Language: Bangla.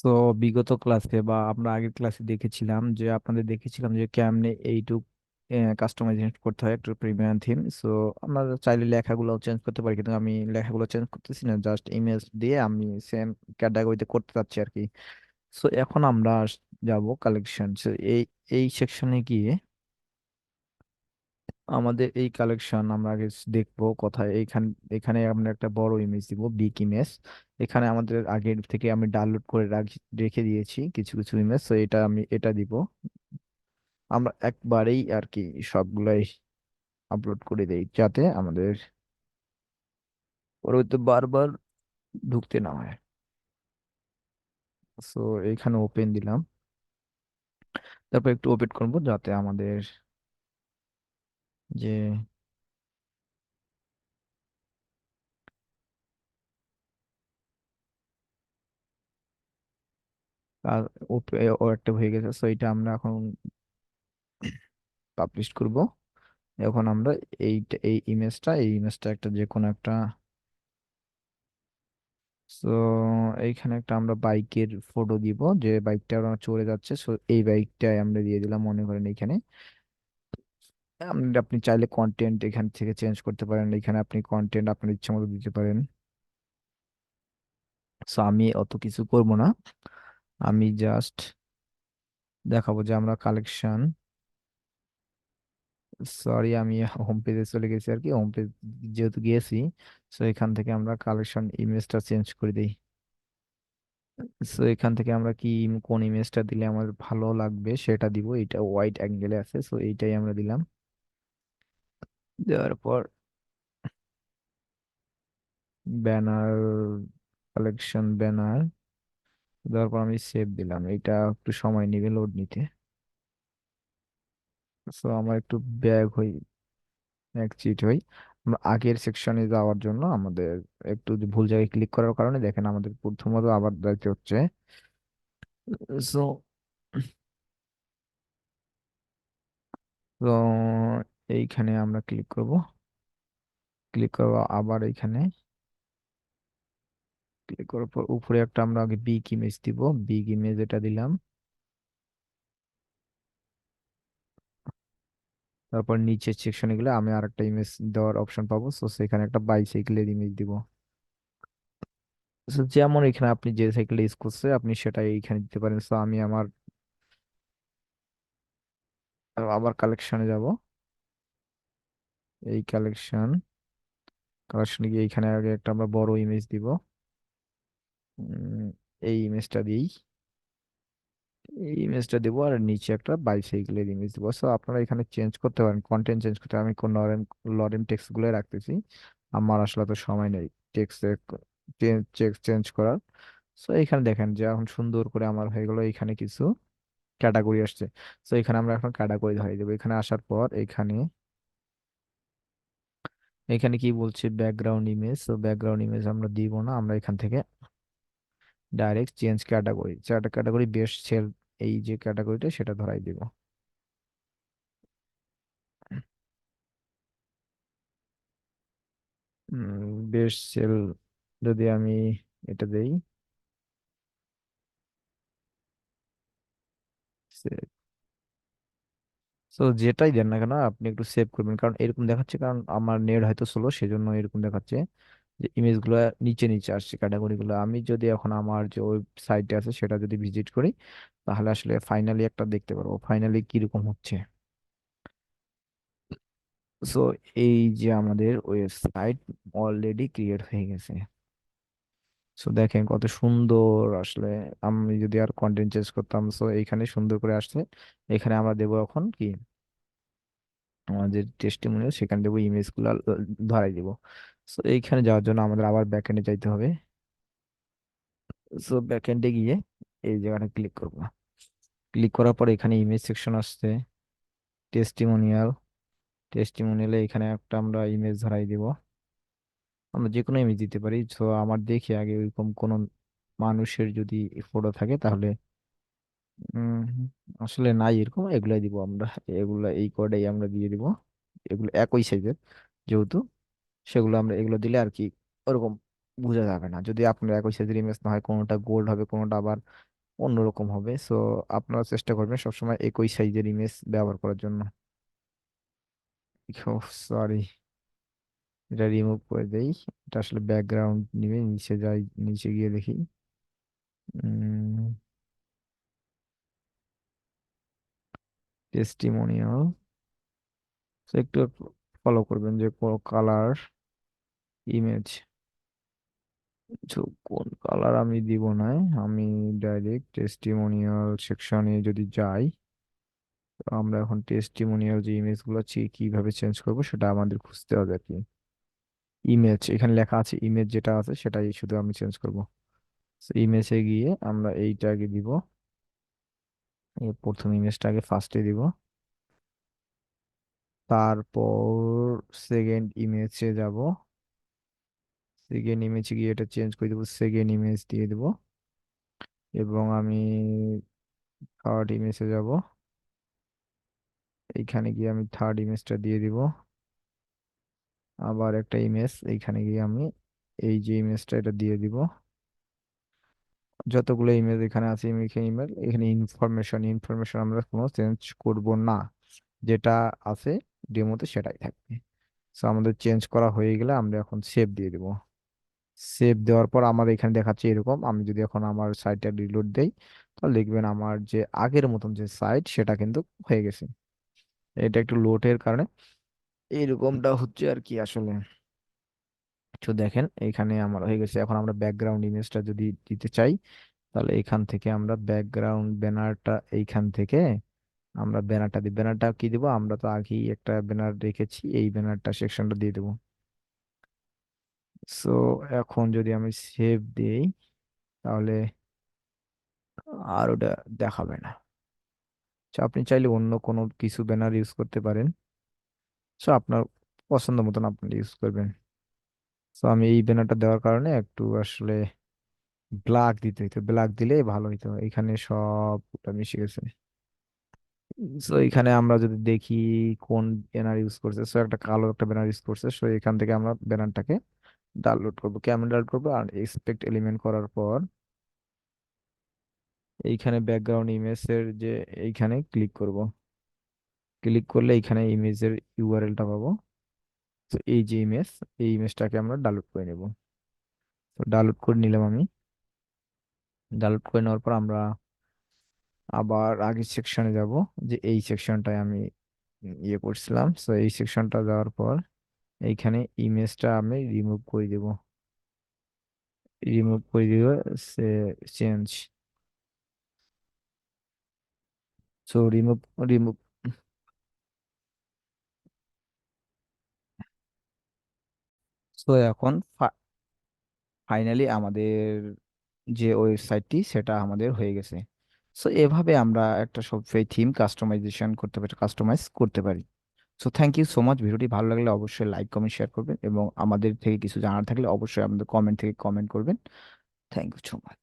তো বিগত ক্লাসে বা আমরা আগের ক্লাসে দেখেছিলাম যে আপনাদের দেখেছিলাম যে কেমনে এইটুক কাস্টমাইজেশন করতে হয় একটা প্রিমিয়াম থিম। সো আমরা চাইলে লেখাগুলো চেঞ্জ করতে পারি, কিন্তু আমি লেখাগুলো চেঞ্জ করতেছি না, জাস্ট ইমেজ দিয়ে আমি সেম ক্যাটাগরিতে করতে চাচ্ছি আর কি। সো এখন আমরা যাব কালেকশন। এই এই সেকশনে গিয়ে আমাদের এই কালেকশন আমরা আগে দেখবো কোথায়। এইখান এখানে আমরা একটা বড় ইমেজ দিব, বিগ ইমেজ। এখানে আমাদের আগে থেকে আমি ডাউনলোড করে রেখে দিয়েছি কিছু কিছু ইমেজ, তো এটা আমি এটা দিব। আমরা একবারেই আর কি সবগুলাই আপলোড করে দেই যাতে আমাদের পরবর্তীতে বারবার ঢুকতে না হয়। সো এইখানে ওপেন দিলাম, তারপর একটু ওপেন করবো যাতে আমাদের যে ও একটা হয়ে গেছে। সো এটা আমরা এখন পাবলিশ করব। এখন আমরা এই ইমেজটা একটা যে কোনো একটা। তো এইখানে একটা আমরা বাইকের ফটো দিব, যে বাইকটা আমরা চলে যাচ্ছে, সো এই বাইকটাই আমরা দিয়ে দিলাম মনে করেন এইখানে। আপনি চাইলে কন্টেন্ট এখান থেকে চেঞ্জ করতে পারেন, এখানে আপনি কন্টেন্ট আপনার ইচ্ছা মতো দিতে পারেন। সো আমি অত কিছু করব না, আমি জাস্ট দেখাবো যে আমরা কালেকশন। সরি, আমি হোম পেজে চলে গেছি আর কি। হোম পেজ যেহেতু গিয়েছি, সো এখান থেকে আমরা কালেকশন ইমেজটা চেঞ্জ করে দিই। সো এখান থেকে আমরা কোন ইমেজটা দিলে আমাদের ভালো লাগবে সেটা দিব। এটা ওয়াইড অ্যাঙ্গেলে আছে, সো এইটাই আমরা দিলাম। দেওয়ার পর ব্যানার, কালেকশন ব্যানার দেওয়ার পর আমি সেভ দিলাম। এটা একটু সময় নেবে লোড নিতে। সো আমার একটু ব্যাগ হই, এক চিট হই। আমরা আগের সেকশনে যাওয়ার জন্য আমাদের একটু যে ভুল জায়গায় ক্লিক করার কারণে দেখেন আমাদের প্রথমত আবার যাইতে হচ্ছে। সো তো এইখানে আমরা ক্লিক করব, ক্লিক করবো আবার এইখানে। ক্লিক করার পর উপরে একটা আমরা আগে বিগ ইমেজ দিব, বিগ ইমেজ এটা দিলাম। তারপর নিচের সেকশনে গেলে আমি আরেকটা ইমেজ দেওয়ার অপশন পাবো, সো সেখানে একটা বাইসাইকেলের ইমেজ দিব। So, যেমন এখানে আপনি যে সাইকেল ইউজ করছে আপনি সেটা এইখানে দিতে পারেন। সো আমি আবার কালেকশনে যাব। এই কালেকশনে গিয়ে এইখানে আগে একটা আমরা বড় ইমেজ দিব। উম, এই ইমেজটা দিই, এই ইমেজটা দেবো আর নিচে একটা বাইসাইকেলের ইমেজ দেবো। সো আপনারা এখানে চেঞ্জ করতে পারেন, কন্টেন্ট চেঞ্জ করতে পারেন। আমি কোন লরেন লরেন টেক্সট গুলো রাখতেছি, আমার আসলে তো সময় নেই টেক্সট চেঞ্জ করার। সো এখানে দেখেন যে এখন সুন্দর করে আমার হয়ে গেল, এখানে কিছু ক্যাটাগরি আসছে। সো এখানে আমরা এখন ক্যাটাগরি ধরিয়ে দেবো। এখানে আসার পর এখানে এখানে কি বলছে ব্যাকগ্রাউন্ড ইমেজ, তো ব্যাকগ্রাউন্ড ইমেজ আমরা দিব না, আমরা এখান থেকে direct change category, category best sell, এই যে ক্যাটাগরিটা সেটা ধরাই দিব। বেস্ট সেল যদি আমি এটা দেই, তো যেটাই দেন না কেন আপনি একটু সেভ করবেন, কারণ এরকম দেখাচ্ছে, কারণ আমার নেট হয়তো স্লো সেজন্য এরকম দেখাচ্ছে যে ইমেজ গুলো নিচে নিচে আসছে ক্যাটাগরি গুলো। আমি যদি এখন আমার যে ওয়েবসাইটে আছে সেটা যদি ভিজিট করি, তাহলে আসলে ফাইনালি একটা দেখতে পারবো ফাইনালি কিরকম হচ্ছে। সো এই যে আমাদের ওয়েবসাইট অলরেডি ক্রিয়েট হয়ে গেছে। সো দেখেন কত সুন্দর আসলে। আমি যদি আর কন্টেন্ট চেঞ্জ করতাম, সো এইখানে সুন্দর করে আসছে। এখানে আমরা দেবো এখন কি আমাদের টেস্টিমোনিয়াল, সেখানে দেবো ইমেজ গুলো ধরাই দিব। সো এইখানে যাওয়ার জন্য আমাদের আবার ব্যাকএন্ডে যাইতে হবে। সো ব্যাকএন্ডে গিয়ে এই জায়গাটা ক্লিক করব। ক্লিক করার পর এখানে ইমেজ সেকশন আসছে, টেস্টিমোনিয়াল। টেস্টিমোনিয়ালে এখানে একটা আমরা ইমেজ ধরাই দিব। আমরা যে কোনো ইমেজ দিতে পারি। তো আমার দেখি আগে ওইরকম কোনো মানুষের যদি ফটো থাকে তাহলে উম আসলে নাই এরকম, এগুলাই দিব আমরা। এগুলা এই কোডেই আমরা দিয়ে দিব, এগুলো একই সাইজের যেহেতু, সেগুলো আমরা এগুলো দিলে আর কি ওরকম বোঝা যাবে না। যদি আপনার একই সাইজের ইমেজ না হয়, কোনোটা গোল্ড হবে কোনোটা আবার অন্যরকম হবে। সো আপনারা চেষ্টা করবেন সবসময় একই সাইজের ইমেজ ব্যবহার করার জন্য। সরি, এটা রিমুভ করে দেই। এটা আসলে ব্যাকগ্রাউন্ড নিবে, নিচে যাই, নিচে গিয়ে দেখি। টেস্টিমোনিয়াল একটু ফলো করবেন যে কালার ইমেজ, কোন কালার আমি দিব না। আমি ডাইরেক্ট টেস্টিমোনিয়াল সেকশনে যদি যাই, তো আমরা এখন টেস্টিমোনিয়াল যে ইমেজ গুলো কিভাবে চেঞ্জ করব সেটা আমাদের খুঁজতে হবে আর কি। ইমেজ এখানে লেখা আছে, ইমেজ যেটা আছে সেটাই শুধু আমি চেঞ্জ করব। ইমেজে গিয়ে আমরা এইটা আগে দিব, এই প্রথম ইমেজটা আগে ফার্স্টে দিব। তারপর সেকেন্ড ইমেজে যাব, সেকেন্ড ইমেজে গিয়ে এটা চেঞ্জ করে দেবো, সেকেন্ড ইমেজ দিয়ে দেবো। এবং আমি থার্ড ইমেজে যাব, এইখানে গিয়ে আমি থার্ড ইমেজটা দিয়ে দিব। আবার একটা ইমেজ এইখানে গিয়ে আমি এই যে ইমেজটা এটা দিয়ে দিব। যতগুলো ইমেজ এখানে আছে, এখানে ইমেজ, এখানে ইনফরমেশন, ইনফরমেশন আমরা কোনো চেঞ্জ করব না, যেটা আছে ডেমোতে সেটাই থাকবে। সো আমাদের চেঞ্জ করা হয়ে গেলে আমরা এখন সেভ দিয়ে দিব। সেভ দেওয়ার পর আমার এখানে দেখাচ্ছে এরকম। আমি যদি এখন আমার সাইটটা রিলোড দেই, তাহলে দেখবেন আমার যে আগের মতন যে সাইট সেটা কিন্তু হয়ে গেছে। এটা একটু লোডের কারণে এরকমটা হচ্ছে আর কি আসলে। তো দেখেন এখানে আমার হয়ে গেছে। এখন আমরা ব্যাকগ্রাউন্ড ইমেজটা যদি দিতে চাই, তাহলে এখান থেকে আমরা ব্যাকগ্রাউন্ড ব্যানারটা, এইখান থেকে আমরা ব্যানারটা দিই। ব্যানারটা কি দিব, আমরা তো আগেই একটা ব্যানার রেখেছি, এই ব্যানারটা সেকশনটা দিয়ে দেবো। সো এখন যদি আমি সেভ দিই, তাহলে আর ওটা দেখাবে না। তো আপনি চাইলে অন্য কোনো কিছু ব্যানার ইউজ করতে পারেন। সো আপনার পছন্দ মতন আপনি ইউজ করবেন। সো আমি এই ব্যানারটা দেওয়ার কারণে একটু আসলে ব্ল্যাক দিতে হইতো, ব্ল্যাক দিলে ভালো হইতো। এখানে সবটা মিশে গেছে। সো এখানে আমরা যদি দেখি কোন ব্যানার ইউজ করছে, সো একটা কালো একটা ব্যানার ইউজ করছে। সো এখান থেকে আমরা ব্যানারটাকে ডাউনলোড করবো। কেমন ডাউনলোড করবো, আর এক্সপেক্ট এলিমেন্ট করার পর এইখানে ব্যাকগ্রাউন্ড ইমেজের যে এইখানে ক্লিক করব। ক্লিক করলে এইখানে ইমেজের ইউআরএলটা পাবো। তো এই যে ইমেজ, এই ইমেজটাকে আমরা ডাউনলোড করে নেব। তো ডাউনলোড করে নিলাম আমি। ডাউনলোড করে নেওয়ার পর আমরা আবার আগের সেকশনে যাব, যে এই সেকশনটায় আমি ইয়ে করছিলাম। সো এই সেকশনটা যাওয়ার পর এইখানে ইমেজটা আমি রিমুভ করে দেব। রিমুভ করে দিব, সে change. So remove, remove. So এখন ফাইনালি আমাদের যে ওয়েবসাইটটি সেটা আমাদের হয়ে গেছে। সো এভাবে আমরা একটা শপিফাই থিম কাস্টমাইজেশন করতে পারি, কাস্টমাইজ করতে পারি। So thank you so much. ভিডিওটি ভালো লাগলে অবশ্যই লাইক কমেন্ট শেয়ার করবেন, এবং আমাদের থেকে কিছু জানার থাকলে অবশ্যই আমাদের কমেন্ট থেকে কমেন্ট করবেন। Thank you so much.